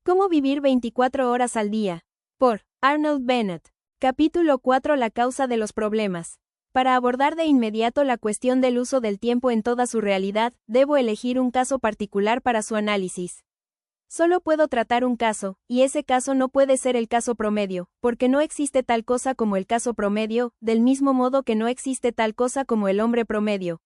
¿Cómo vivir 24 horas al día? Por Arnold Bennett. Capítulo 4. La causa de los problemas. Para abordar de inmediato la cuestión del uso del tiempo en toda su realidad, debo elegir un caso particular para su análisis. Solo puedo tratar un caso, y ese caso no puede ser el caso promedio, porque no existe tal cosa como el caso promedio, del mismo modo que no existe tal cosa como el hombre promedio.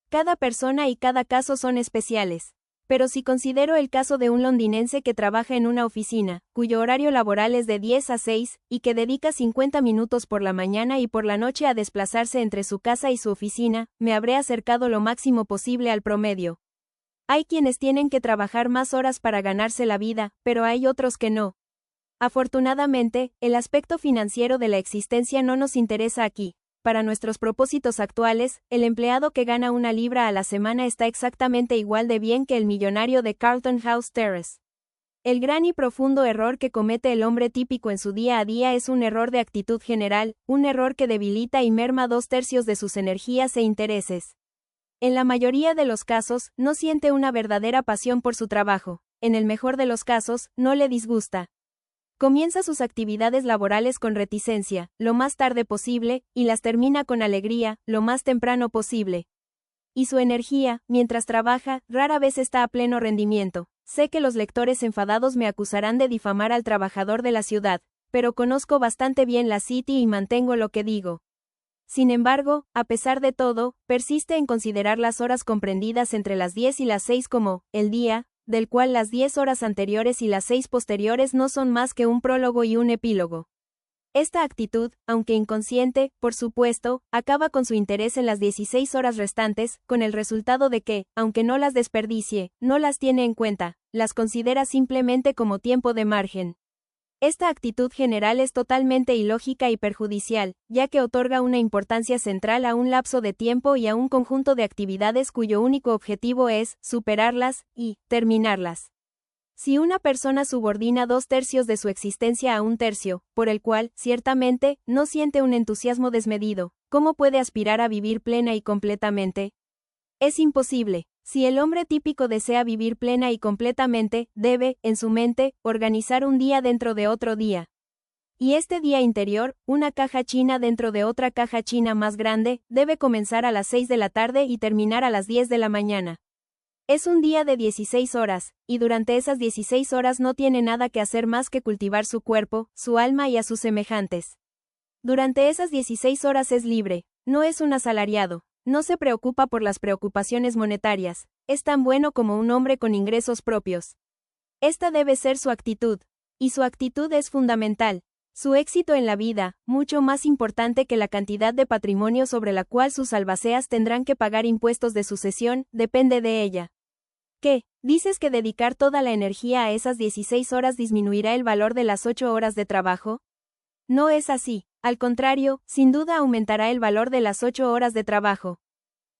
Cada persona y cada caso son especiales. Pero si considero el caso de un londinense que trabaja en una oficina, cuyo horario laboral es de 10 a 6, y que dedica 50 minutos por la mañana y por la noche a desplazarse entre su casa y su oficina, me habré acercado lo máximo posible al promedio. Hay quienes tienen que trabajar más horas para ganarse la vida, pero hay otros que no. Afortunadamente, el aspecto financiero de la existencia no nos interesa aquí. Para nuestros propósitos actuales, el empleado que gana una libra a la semana está exactamente igual de bien que el millonario de Carlton House Terrace. El gran y profundo error que comete el hombre típico en su día a día es un error de actitud general, un error que debilita y merma 2/3 de sus energías e intereses. En la mayoría de los casos, no siente una verdadera pasión por su trabajo. En el mejor de los casos, no le disgusta. Comienza sus actividades laborales con reticencia, lo más tarde posible, y las termina con alegría, lo más temprano posible. Y su energía, mientras trabaja, rara vez está a pleno rendimiento. Sé que los lectores enfadados me acusarán de difamar al trabajador de la ciudad, pero conozco bastante bien la City y mantengo lo que digo. Sin embargo, a pesar de todo, persiste en considerar las horas comprendidas entre las 10 y las 6 como el día, del cual las 10 horas anteriores y las 6 posteriores no son más que un prólogo y un epílogo. Esta actitud, aunque inconsciente, por supuesto, acaba con su interés en las 16 horas restantes, con el resultado de que, aunque no las desperdicie, no las tiene en cuenta, las considera simplemente como tiempo de margen. Esta actitud general es totalmente ilógica y perjudicial, ya que otorga una importancia central a un lapso de tiempo y a un conjunto de actividades cuyo único objetivo es superarlas y terminarlas. Si una persona subordina 2/3 de su existencia a un tercio, por el cual, ciertamente, no siente un entusiasmo desmedido, ¿cómo puede aspirar a vivir plena y completamente? Es imposible. Si el hombre típico desea vivir plena y completamente, debe, en su mente, organizar un día dentro de otro día. Y este día interior, una caja china dentro de otra caja china más grande, debe comenzar a las 6 de la tarde y terminar a las 10 de la mañana. Es un día de 16 horas, y durante esas 16 horas no tiene nada que hacer más que cultivar su cuerpo, su alma y a sus semejantes. Durante esas 16 horas es libre, no es un asalariado. No se preocupa por las preocupaciones monetarias, es tan bueno como un hombre con ingresos propios. Esta debe ser su actitud. Y su actitud es fundamental. Su éxito en la vida, mucho más importante que la cantidad de patrimonio sobre la cual sus albaceas tendrán que pagar impuestos de sucesión, depende de ella. ¿Qué? ¿Dices que dedicar toda la energía a esas 16 horas disminuirá el valor de las 8 horas de trabajo? No es así. Al contrario, sin duda aumentará el valor de las 8 horas de trabajo.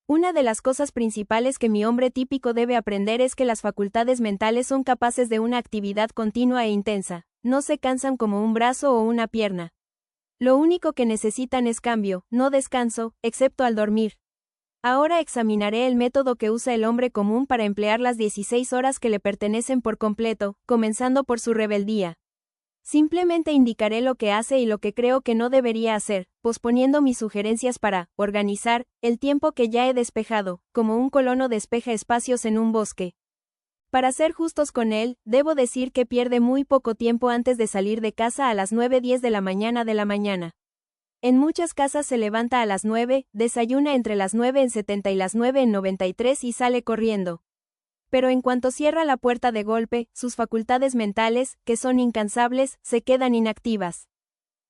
Una de las cosas principales que mi hombre típico debe aprender es que las facultades mentales son capaces de una actividad continua e intensa, no se cansan como un brazo o una pierna. Lo único que necesitan es cambio, no descanso, excepto al dormir. Ahora examinaré el método que usa el hombre común para emplear las 16 horas que le pertenecen por completo, comenzando por su rebeldía. Simplemente indicaré lo que hace y lo que creo que no debería hacer, posponiendo mis sugerencias para organizar el tiempo que ya he despejado, como un colono despeja espacios en un bosque. Para ser justos con él, debo decir que pierde muy poco tiempo antes de salir de casa a las 9:10 de la mañana. En muchas casas se levanta a las 9, desayuna entre las 9:70 y las 9:93 y sale corriendo. Pero en cuanto cierra la puerta de golpe, sus facultades mentales, que son incansables, se quedan inactivas.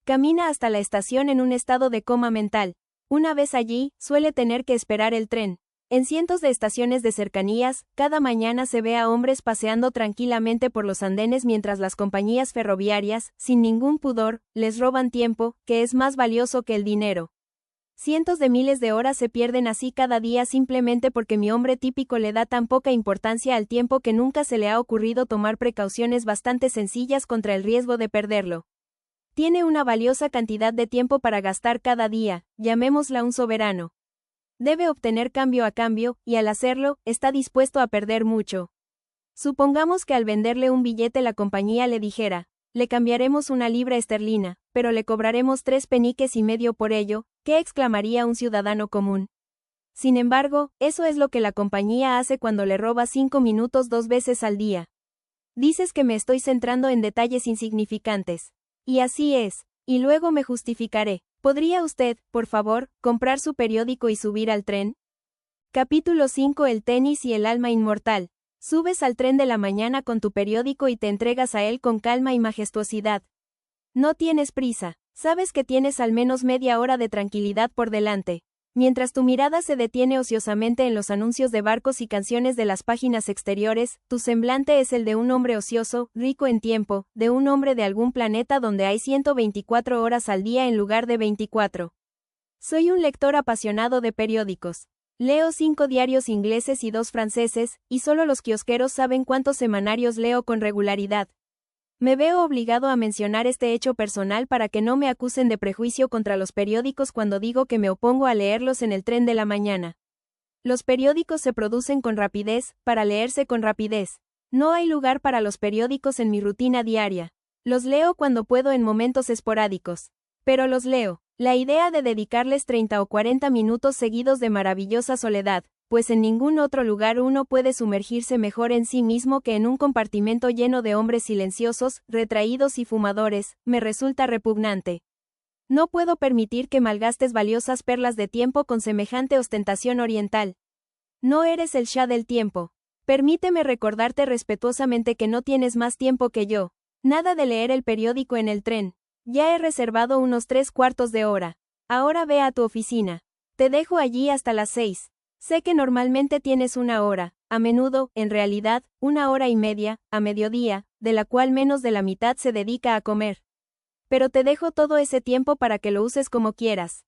Camina hasta la estación en un estado de coma mental. Una vez allí, suele tener que esperar el tren. En cientos de estaciones de cercanías, cada mañana se ve a hombres paseando tranquilamente por los andenes mientras las compañías ferroviarias, sin ningún pudor, les roban tiempo, que es más valioso que el dinero. Cientos de miles de horas se pierden así cada día simplemente porque mi hombre típico le da tan poca importancia al tiempo que nunca se le ha ocurrido tomar precauciones bastante sencillas contra el riesgo de perderlo. Tiene una valiosa cantidad de tiempo para gastar cada día, llamémosla un soberano. Debe obtener cambio a cambio, y al hacerlo, está dispuesto a perder mucho. Supongamos que al venderle un billete la compañía le dijera, le cambiaremos 1 libra esterlina, pero le cobraremos 3,5 peniques por ello. ¿Qué exclamaría un ciudadano común? Sin embargo, eso es lo que la compañía hace cuando le roba 5 minutos 2 veces al día. Dices que me estoy centrando en detalles insignificantes. Y así es. Y luego me justificaré. ¿Podría usted, por favor, comprar su periódico y subir al tren? Capítulo 5. El tenis y el alma inmortal. Subes al tren de la mañana con tu periódico y te entregas a él con calma y majestuosidad. No tienes prisa. Sabes que tienes al menos media hora de tranquilidad por delante. Mientras tu mirada se detiene ociosamente en los anuncios de barcos y canciones de las páginas exteriores, tu semblante es el de un hombre ocioso, rico en tiempo, de un hombre de algún planeta donde hay 124 horas al día en lugar de 24. Soy un lector apasionado de periódicos. Leo 5 diarios ingleses y 2 franceses, y solo los kiosqueros saben cuántos semanarios leo con regularidad. Me veo obligado a mencionar este hecho personal para que no me acusen de prejuicio contra los periódicos cuando digo que me opongo a leerlos en el tren de la mañana. Los periódicos se producen con rapidez, para leerse con rapidez. No hay lugar para los periódicos en mi rutina diaria. Los leo cuando puedo en momentos esporádicos. Pero los leo. La idea de dedicarles 30 o 40 minutos seguidos de maravillosa soledad, pues en ningún otro lugar uno puede sumergirse mejor en sí mismo que en un compartimento lleno de hombres silenciosos, retraídos y fumadores, me resulta repugnante. No puedo permitir que malgastes valiosas perlas de tiempo con semejante ostentación oriental. No eres el Shah del tiempo. Permíteme recordarte respetuosamente que no tienes más tiempo que yo. Nada de leer el periódico en el tren. Ya he reservado unos 3/4 de hora. Ahora ve a tu oficina. Te dejo allí hasta las 6. Sé que normalmente tienes 1 hora, a menudo, en realidad, 1 hora y media, a mediodía, de la cual menos de la mitad se dedica a comer. Pero te dejo todo ese tiempo para que lo uses como quieras.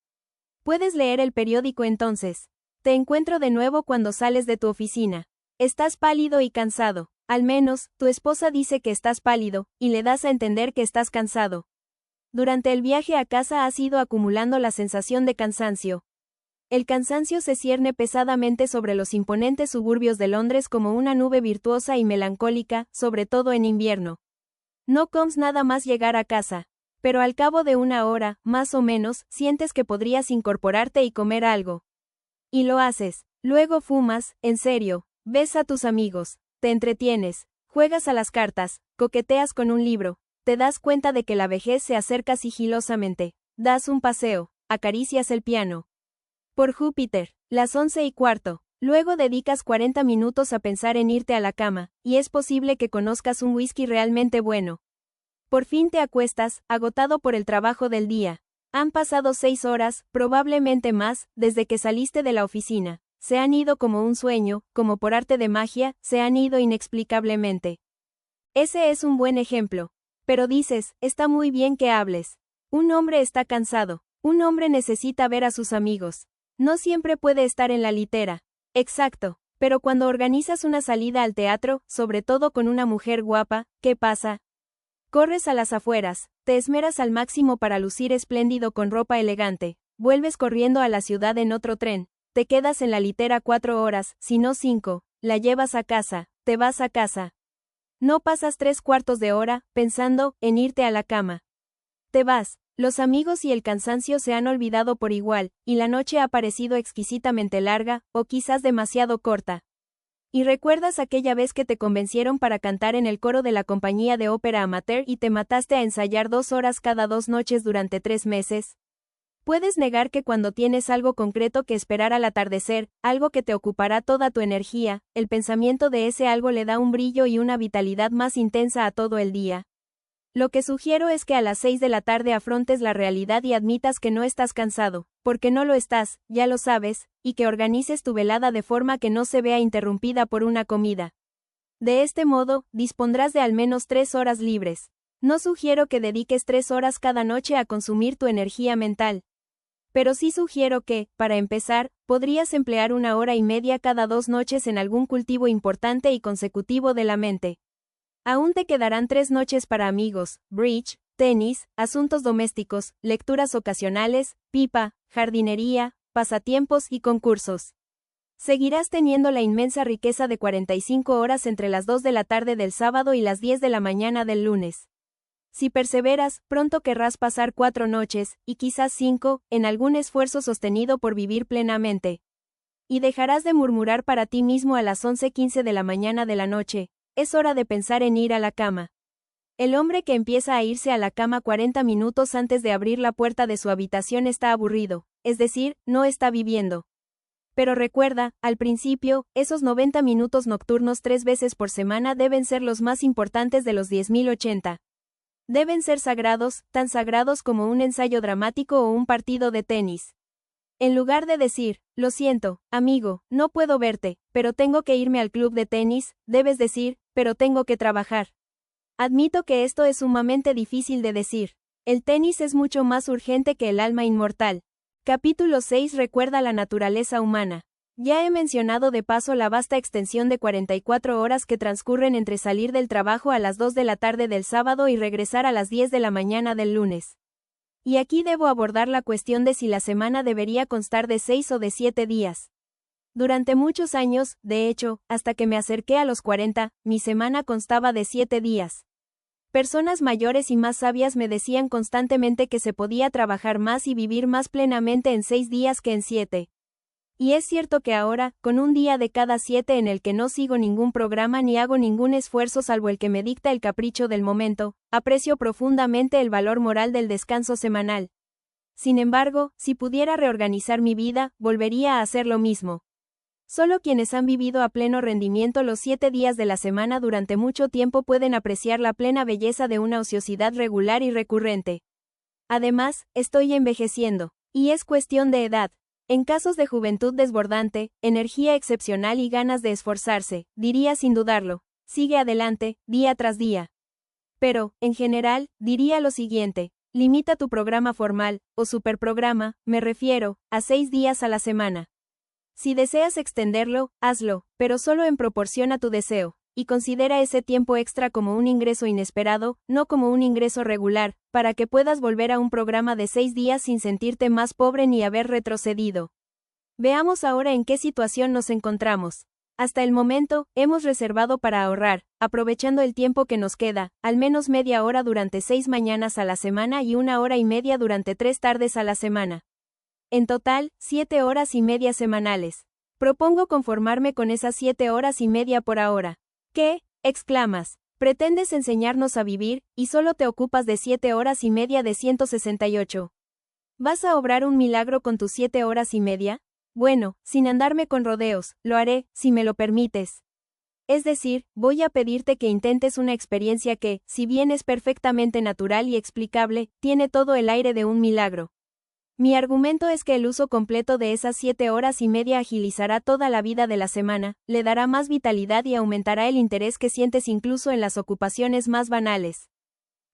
Puedes leer el periódico entonces. Te encuentro de nuevo cuando sales de tu oficina. Estás pálido y cansado. Al menos, tu esposa dice que estás pálido, y le das a entender que estás cansado. Durante el viaje a casa has ido acumulando la sensación de cansancio. El cansancio se cierne pesadamente sobre los imponentes suburbios de Londres como una nube virtuosa y melancólica, sobre todo en invierno. No comes nada más llegar a casa. Pero al cabo de 1 hora, más o menos, sientes que podrías incorporarte y comer algo. Y lo haces. Luego fumas, en serio, ves a tus amigos, te entretienes, juegas a las cartas, coqueteas con un libro, te das cuenta de que la vejez se acerca sigilosamente, das un paseo, acaricias el piano. Por Júpiter, las 11:15. Luego dedicas 40 minutos a pensar en irte a la cama, y es posible que conozcas un whisky realmente bueno. Por fin te acuestas, agotado por el trabajo del día. Han pasado 6 horas, probablemente más, desde que saliste de la oficina. Se han ido como un sueño, como por arte de magia, se han ido inexplicablemente. Ese es un buen ejemplo. Pero dices, está muy bien que hables. Un hombre está cansado. Un hombre necesita ver a sus amigos. No siempre puede estar en la litera. Exacto. Pero cuando organizas una salida al teatro, sobre todo con una mujer guapa, ¿qué pasa? Corres a las afueras, te esmeras al máximo para lucir espléndido con ropa elegante, vuelves corriendo a la ciudad en otro tren, te quedas en la litera 4 horas, si no 5, la llevas a casa, te vas a casa. No pasas 3/4 de hora, pensando, en irte a la cama. Te vas. Los amigos y el cansancio se han olvidado por igual, y la noche ha parecido exquisitamente larga, o quizás demasiado corta. ¿Y recuerdas aquella vez que te convencieron para cantar en el coro de la compañía de ópera amateur y te mataste a ensayar 2 horas cada 2 noches durante 3 meses? Puedes negar que cuando tienes algo concreto que esperar al atardecer, algo que te ocupará toda tu energía, el pensamiento de ese algo le da un brillo y una vitalidad más intensa a todo el día. Lo que sugiero es que a las 6 de la tarde afrontes la realidad y admitas que no estás cansado, porque no lo estás, ya lo sabes, y que organices tu velada de forma que no se vea interrumpida por una comida. De este modo, dispondrás de al menos 3 horas libres. No sugiero que dediques 3 horas cada noche a consumir tu energía mental. Pero sí sugiero que, para empezar, podrías emplear 1 hora y media cada 2 noches en algún cultivo importante y consecutivo de la mente. Aún te quedarán 3 noches para amigos, bridge, tenis, asuntos domésticos, lecturas ocasionales, pipa, jardinería, pasatiempos y concursos. Seguirás teniendo la inmensa riqueza de 45 horas entre las 2 de la tarde del sábado y las 10 de la mañana del lunes. Si perseveras, pronto querrás pasar 4 noches, y quizás 5, en algún esfuerzo sostenido por vivir plenamente. Y dejarás de murmurar para ti mismo a las 11:15 de la mañana de la noche, es hora de pensar en ir a la cama. El hombre que empieza a irse a la cama 40 minutos antes de abrir la puerta de su habitación está aburrido, es decir, no está viviendo. Pero recuerda, al principio, esos 90 minutos nocturnos 3 veces por semana deben ser los más importantes de los 10.080. Deben ser sagrados, tan sagrados como un ensayo dramático o un partido de tenis. En lugar de decir, lo siento, amigo, no puedo verte, pero tengo que irme al club de tenis, debes decir, pero tengo que trabajar. Admito que esto es sumamente difícil de decir. El tenis es mucho más urgente que el alma inmortal. Capítulo 6 recuerda la naturaleza humana. Ya he mencionado de paso la vasta extensión de 44 horas que transcurren entre salir del trabajo a las 2 de la tarde del sábado y regresar a las 10 de la mañana del lunes. Y aquí debo abordar la cuestión de si la semana debería constar de 6 o de 7 días. Durante muchos años, de hecho, hasta que me acerqué a los 40, mi semana constaba de 7 días. Personas mayores y más sabias me decían constantemente que se podía trabajar más y vivir más plenamente en 6 días que en 7. Y es cierto que ahora, con un día de cada 7 en el que no sigo ningún programa ni hago ningún esfuerzo salvo el que me dicta el capricho del momento, aprecio profundamente el valor moral del descanso semanal. Sin embargo, si pudiera reorganizar mi vida, volvería a hacer lo mismo. Solo quienes han vivido a pleno rendimiento los 7 días de la semana durante mucho tiempo pueden apreciar la plena belleza de una ociosidad regular y recurrente. Además, estoy envejeciendo, y es cuestión de edad. En casos de juventud desbordante, energía excepcional y ganas de esforzarse, diría sin dudarlo, sigue adelante, día tras día. Pero, en general, diría lo siguiente, limita tu programa formal, o superprograma, me refiero, a 6 días a la semana. Si deseas extenderlo, hazlo, pero solo en proporción a tu deseo, y considera ese tiempo extra como un ingreso inesperado, no como un ingreso regular, para que puedas volver a un programa de 6 días sin sentirte más pobre ni haber retrocedido. Veamos ahora en qué situación nos encontramos. Hasta el momento, hemos reservado para ahorrar, aprovechando el tiempo que nos queda, al menos media hora durante 6 mañanas a la semana y 1 hora y media durante 3 tardes a la semana. En total, 7 horas y media semanales. Propongo conformarme con esas 7 horas y media por ahora. ¿Qué? Exclamas. Pretendes enseñarnos a vivir, y solo te ocupas de 7 horas y media de 168. ¿Vas a obrar un milagro con tus 7 horas y media? Bueno, sin andarme con rodeos, lo haré, si me lo permites. Es decir, voy a pedirte que intentes una experiencia que, si bien es perfectamente natural y explicable, tiene todo el aire de un milagro. Mi argumento es que el uso completo de esas 7 horas y media agilizará toda la vida de la semana, le dará más vitalidad y aumentará el interés que sientes incluso en las ocupaciones más banales.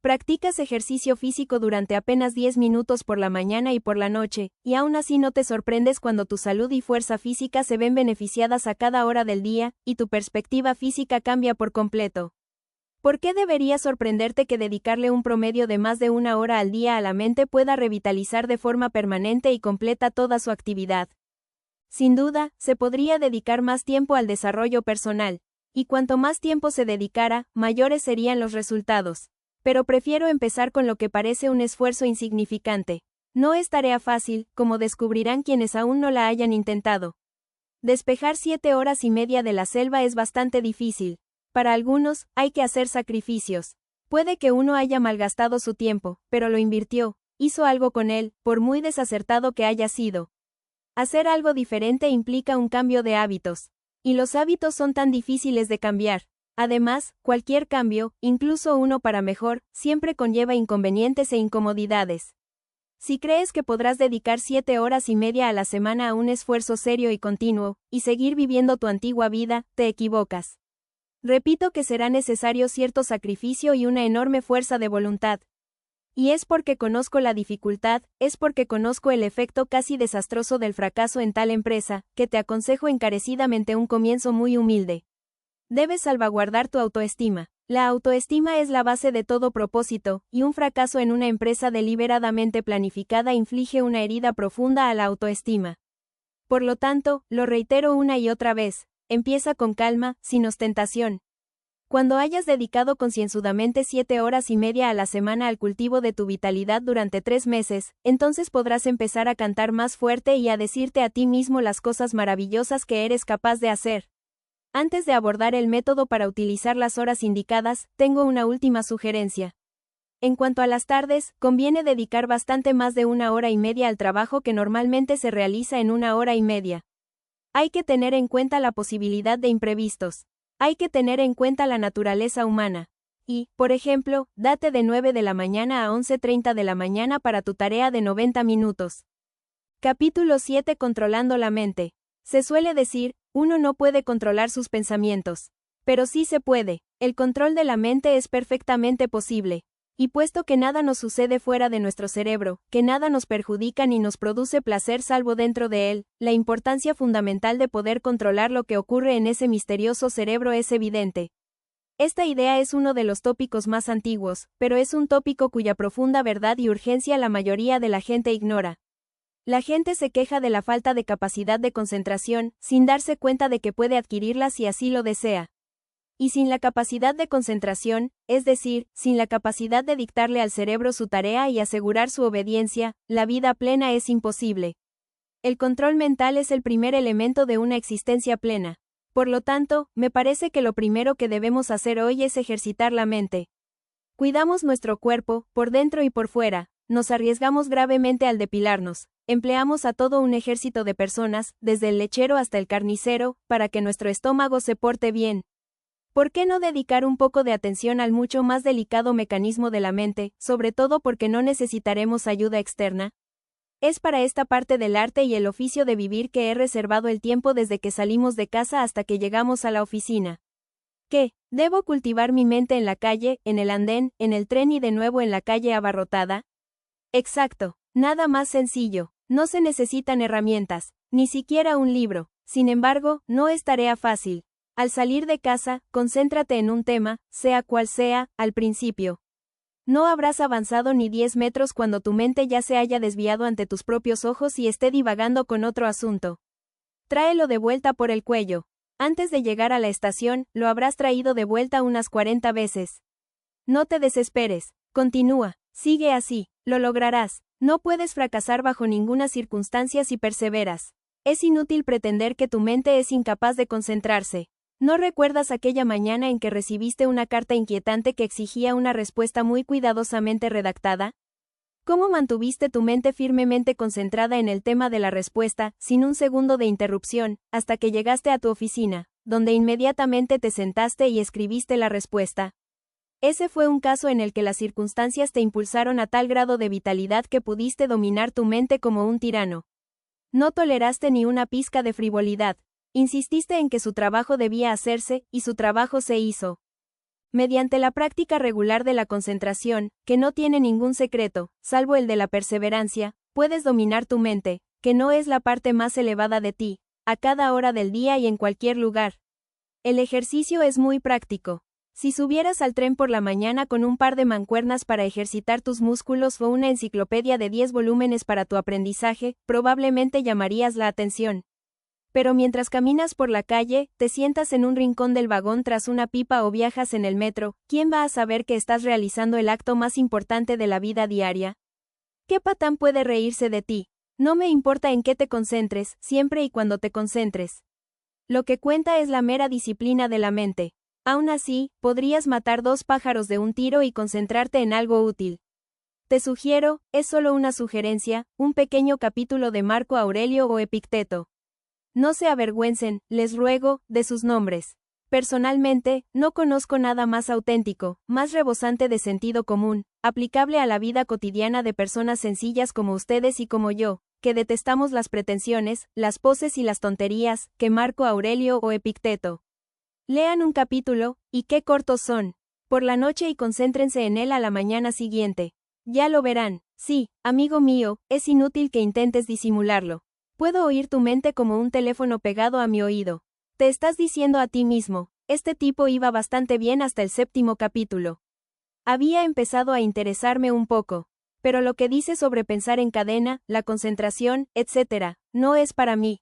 Practicas ejercicio físico durante apenas 10 minutos por la mañana y por la noche, y aún así no te sorprendes cuando tu salud y fuerza física se ven beneficiadas a cada hora del día, y tu perspectiva física cambia por completo. ¿Por qué debería sorprenderte que dedicarle un promedio de más de 1 hora al día a la mente pueda revitalizar de forma permanente y completa toda su actividad? Sin duda, se podría dedicar más tiempo al desarrollo personal, y cuanto más tiempo se dedicara, mayores serían los resultados. Pero prefiero empezar con lo que parece un esfuerzo insignificante. No es tarea fácil, como descubrirán quienes aún no la hayan intentado. Despejar 7 horas y media de la selva es bastante difícil. Para algunos, hay que hacer sacrificios. Puede que uno haya malgastado su tiempo, pero lo invirtió, hizo algo con él, por muy desacertado que haya sido. Hacer algo diferente implica un cambio de hábitos. Y los hábitos son tan difíciles de cambiar. Además, cualquier cambio, incluso uno para mejor, siempre conlleva inconvenientes e incomodidades. Si crees que podrás dedicar 7 horas y media a la semana a un esfuerzo serio y continuo, y seguir viviendo tu antigua vida, te equivocas. Repito que será necesario cierto sacrificio y una enorme fuerza de voluntad. Y es porque conozco la dificultad, es porque conozco el efecto casi desastroso del fracaso en tal empresa, que te aconsejo encarecidamente un comienzo muy humilde. Debes salvaguardar tu autoestima. La autoestima es la base de todo propósito, y un fracaso en una empresa deliberadamente planificada inflige una herida profunda a la autoestima. Por lo tanto, lo reitero una y otra vez, empieza con calma, sin ostentación. Cuando hayas dedicado concienzudamente 7 horas y media a la semana al cultivo de tu vitalidad durante 3 meses, entonces podrás empezar a cantar más fuerte y a decirte a ti mismo las cosas maravillosas que eres capaz de hacer. Antes de abordar el método para utilizar las horas indicadas, tengo una última sugerencia. En cuanto a las tardes, conviene dedicar bastante más de 1 hora y media al trabajo que normalmente se realiza en 1 hora y media. Hay que tener en cuenta la posibilidad de imprevistos. Hay que tener en cuenta la naturaleza humana. Y, por ejemplo, date de 9 de la mañana a 11:30 de la mañana para tu tarea de 90 minutos. Capítulo 7. Controlando la mente. Se suele decir, uno no puede controlar sus pensamientos. Pero sí se puede. El control de la mente es perfectamente posible. Y puesto que nada nos sucede fuera de nuestro cerebro, que nada nos perjudica ni nos produce placer salvo dentro de él, la importancia fundamental de poder controlar lo que ocurre en ese misterioso cerebro es evidente. Esta idea es uno de los tópicos más antiguos, pero es un tópico cuya profunda verdad y urgencia la mayoría de la gente ignora. La gente se queja de la falta de capacidad de concentración, sin darse cuenta de que puede adquirirla si así lo desea. Y sin la capacidad de concentración, es decir, sin la capacidad de dictarle al cerebro su tarea y asegurar su obediencia, la vida plena es imposible. El control mental es el primer elemento de una existencia plena. Por lo tanto, me parece que lo primero que debemos hacer hoy es ejercitar la mente. Cuidamos nuestro cuerpo, por dentro y por fuera, nos arriesgamos gravemente al depilarnos, empleamos a todo un ejército de personas, desde el lechero hasta el carnicero, para que nuestro estómago se porte bien. ¿Por qué no dedicar un poco de atención al mucho más delicado mecanismo de la mente, sobre todo porque no necesitaremos ayuda externa? Es para esta parte del arte y el oficio de vivir que he reservado el tiempo desde que salimos de casa hasta que llegamos a la oficina. ¿Qué? ¿Debo cultivar mi mente en la calle, en el andén, en el tren y de nuevo en la calle abarrotada? Exacto. Nada más sencillo. No se necesitan herramientas, ni siquiera un libro. Sin embargo, no es tarea fácil. Al salir de casa, concéntrate en un tema, sea cual sea, al principio. No habrás avanzado ni 10 metros cuando tu mente ya se haya desviado ante tus propios ojos y esté divagando con otro asunto. Tráelo de vuelta por el cuello. Antes de llegar a la estación, lo habrás traído de vuelta unas 40 veces. No te desesperes. Continúa. Sigue así. Lo lograrás. No puedes fracasar bajo ninguna circunstancia si perseveras. Es inútil pretender que tu mente es incapaz de concentrarse. ¿No recuerdas aquella mañana en que recibiste una carta inquietante que exigía una respuesta muy cuidadosamente redactada? ¿Cómo mantuviste tu mente firmemente concentrada en el tema de la respuesta, sin un segundo de interrupción, hasta que llegaste a tu oficina, donde inmediatamente te sentaste y escribiste la respuesta? Ese fue un caso en el que las circunstancias te impulsaron a tal grado de vitalidad que pudiste dominar tu mente como un tirano. No toleraste ni una pizca de frivolidad. Insististe en que su trabajo debía hacerse, y su trabajo se hizo. Mediante la práctica regular de la concentración, que no tiene ningún secreto, salvo el de la perseverancia, puedes dominar tu mente, que no es la parte más elevada de ti, a cada hora del día y en cualquier lugar. El ejercicio es muy práctico. Si subieras al tren por la mañana con un par de mancuernas para ejercitar tus músculos o una enciclopedia de 10 volúmenes para tu aprendizaje, probablemente llamarías la atención. Pero mientras caminas por la calle, te sientas en un rincón del vagón tras una pipa o viajas en el metro, ¿quién va a saber que estás realizando el acto más importante de la vida diaria? ¿Qué patán puede reírse de ti? No me importa en qué te concentres, siempre y cuando te concentres. Lo que cuenta es la mera disciplina de la mente. Aún así, podrías matar 2 pájaros de un tiro y concentrarte en algo útil. Te sugiero, es solo una sugerencia, un pequeño capítulo de Marco Aurelio o Epicteto. No se avergüencen, les ruego, de sus nombres. Personalmente, no conozco nada más auténtico, más rebosante de sentido común, aplicable a la vida cotidiana de personas sencillas como ustedes y como yo, que detestamos las pretensiones, las poses y las tonterías, que Marco Aurelio o Epicteto. Lean un capítulo, y qué cortos son, por la noche y concéntrense en él a la mañana siguiente. Ya lo verán. Sí, amigo mío, es inútil que intentes disimularlo. Puedo oír tu mente como un teléfono pegado a mi oído. Te estás diciendo a ti mismo, este tipo iba bastante bien hasta el 7º capítulo. Había empezado a interesarme un poco. Pero lo que dice sobre pensar en cadena, la concentración, etc., no es para mí.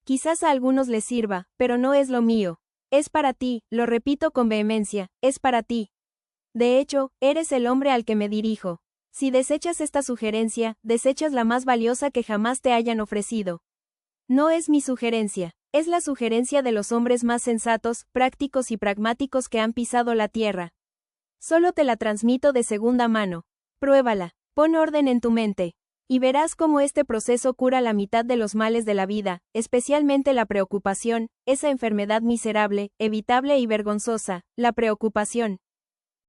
Quizás a algunos les sirva, pero no es lo mío. Es para ti, lo repito con vehemencia, es para ti. De hecho, eres el hombre al que me dirijo. Si desechas esta sugerencia, desechas la más valiosa que jamás te hayan ofrecido. No es mi sugerencia, es la sugerencia de los hombres más sensatos, prácticos y pragmáticos que han pisado la tierra. Solo te la transmito de segunda mano. Pruébala, pon orden en tu mente. Y verás cómo este proceso cura la mitad de los males de la vida, especialmente la preocupación, esa enfermedad miserable, evitable y vergonzosa, la preocupación.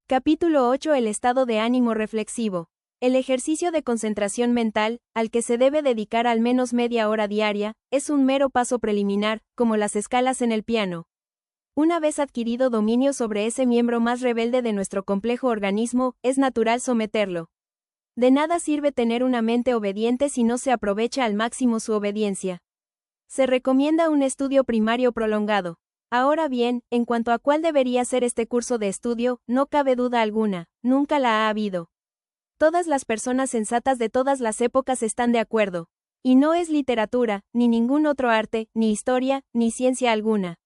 Capítulo 8. El estado de ánimo reflexivo. El ejercicio de concentración mental, al que se debe dedicar al menos media hora diaria, es un mero paso preliminar, como las escalas en el piano. Una vez adquirido dominio sobre ese miembro más rebelde de nuestro complejo organismo, es natural someterlo. De nada sirve tener una mente obediente si no se aprovecha al máximo su obediencia. Se recomienda un estudio primario prolongado. Ahora bien, en cuanto a cuál debería ser este curso de estudio, no cabe duda alguna, nunca la ha habido. Todas las personas sensatas de todas las épocas están de acuerdo. Y no es literatura, ni ningún otro arte, ni historia, ni ciencia alguna.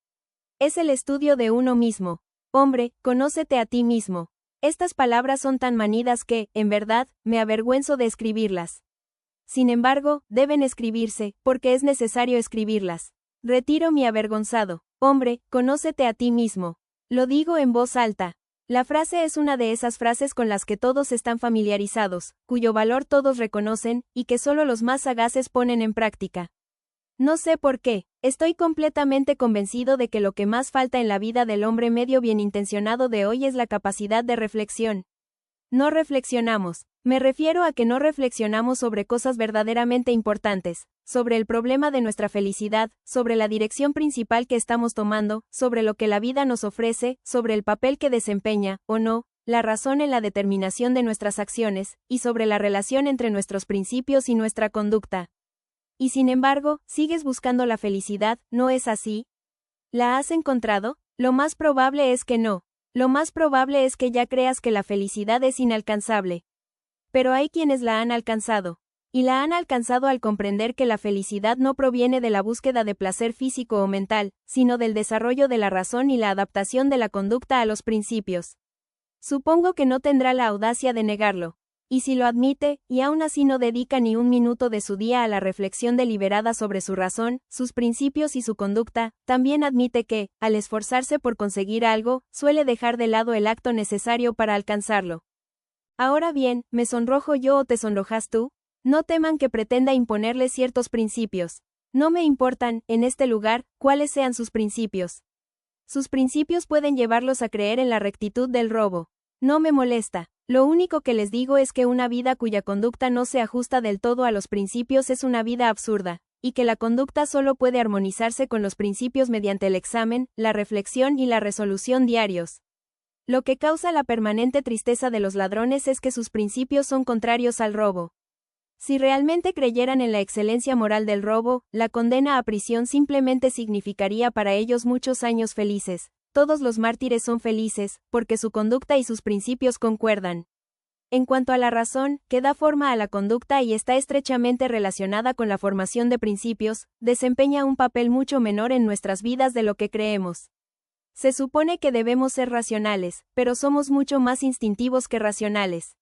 Es el estudio de uno mismo. Hombre, conócete a ti mismo. Estas palabras son tan manidas que, en verdad, me avergüenzo de escribirlas. Sin embargo, deben escribirse, porque es necesario escribirlas. Retiro mi avergonzado. Hombre, conócete a ti mismo. Lo digo en voz alta. La frase es una de esas frases con las que todos están familiarizados, cuyo valor todos reconocen, y que solo los más sagaces ponen en práctica. No sé por qué, estoy completamente convencido de que lo que más falta en la vida del hombre medio bien intencionado de hoy es la capacidad de reflexión. No reflexionamos. Me refiero a que no reflexionamos sobre cosas verdaderamente importantes, sobre el problema de nuestra felicidad, sobre la dirección principal que estamos tomando, sobre lo que la vida nos ofrece, sobre el papel que desempeña, o no, la razón en la determinación de nuestras acciones, y sobre la relación entre nuestros principios y nuestra conducta. Y sin embargo, ¿sigues buscando la felicidad, no es así? ¿La has encontrado? Lo más probable es que no. Lo más probable es que ya creas que la felicidad es inalcanzable. Pero hay quienes la han alcanzado. Y la han alcanzado al comprender que la felicidad no proviene de la búsqueda de placer físico o mental, sino del desarrollo de la razón y la adaptación de la conducta a los principios. Supongo que no tendrá la audacia de negarlo. Y si lo admite, y aún así no dedica ni un minuto de su día a la reflexión deliberada sobre su razón, sus principios y su conducta, también admite que, al esforzarse por conseguir algo, suele dejar de lado el acto necesario para alcanzarlo. Ahora bien, ¿me sonrojo yo o te sonrojas tú? No teman que pretenda imponerles ciertos principios. No me importan, en este lugar, cuáles sean sus principios. Sus principios pueden llevarlos a creer en la rectitud del robo. No me molesta. Lo único que les digo es que una vida cuya conducta no se ajusta del todo a los principios es una vida absurda, y que la conducta solo puede armonizarse con los principios mediante el examen, la reflexión y la resolución diarios. Lo que causa la permanente tristeza de los ladrones es que sus principios son contrarios al robo. Si realmente creyeran en la excelencia moral del robo, la condena a prisión simplemente significaría para ellos muchos años felices. Todos los mártires son felices, porque su conducta y sus principios concuerdan. En cuanto a la razón, que da forma a la conducta y está estrechamente relacionada con la formación de principios, desempeña un papel mucho menor en nuestras vidas de lo que creemos. Se supone que debemos ser racionales, pero somos mucho más instintivos que racionales.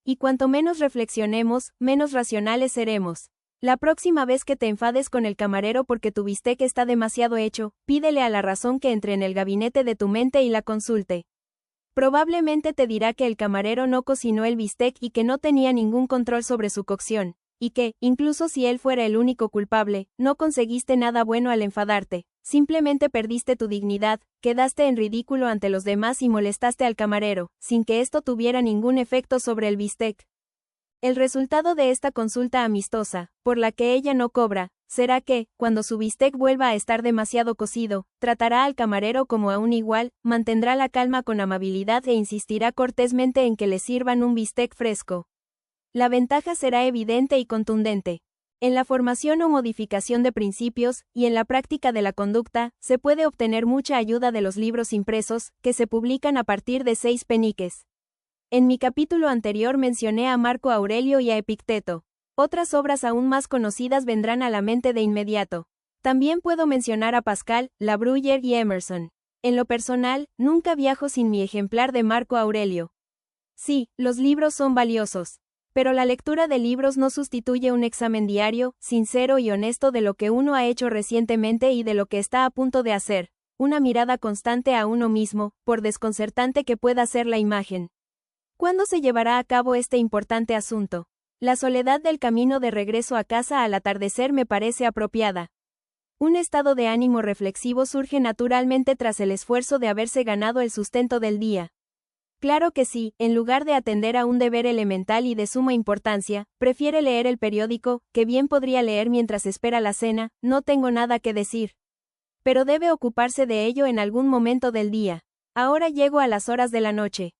Y cuanto menos reflexionemos, menos racionales seremos. La próxima vez que te enfades con el camarero porque tu bistec está demasiado hecho, pídele a la razón que entre en el gabinete de tu mente y la consulte. Probablemente te dirá que el camarero no cocinó el bistec y que no tenía ningún control sobre su cocción, y que, incluso si él fuera el único culpable, no conseguiste nada bueno al enfadarte, simplemente perdiste tu dignidad, quedaste en ridículo ante los demás y molestaste al camarero, sin que esto tuviera ningún efecto sobre el bistec. El resultado de esta consulta amistosa, por la que ella no cobra, será que, cuando su bistec vuelva a estar demasiado cocido, tratará al camarero como a un igual, mantendrá la calma con amabilidad e insistirá cortésmente en que le sirvan un bistec fresco. La ventaja será evidente y contundente. En la formación o modificación de principios, y en la práctica de la conducta, se puede obtener mucha ayuda de los libros impresos, que se publican a partir de 6 peniques. En mi capítulo anterior mencioné a Marco Aurelio y a Epicteto. Otras obras aún más conocidas vendrán a la mente de inmediato. También puedo mencionar a Pascal, La Bruyère y Emerson. En lo personal, nunca viajo sin mi ejemplar de Marco Aurelio. Sí, los libros son valiosos. Pero la lectura de libros no sustituye un examen diario, sincero y honesto de lo que uno ha hecho recientemente y de lo que está a punto de hacer. Una mirada constante a uno mismo, por desconcertante que pueda ser la imagen. ¿Cuándo se llevará a cabo este importante asunto? La soledad del camino de regreso a casa al atardecer me parece apropiada. Un estado de ánimo reflexivo surge naturalmente tras el esfuerzo de haberse ganado el sustento del día. Claro que sí, en lugar de atender a un deber elemental y de suma importancia, prefiere leer el periódico, que bien podría leer mientras espera la cena, no tengo nada que decir. Pero debe ocuparse de ello en algún momento del día. Ahora llego a las horas de la noche.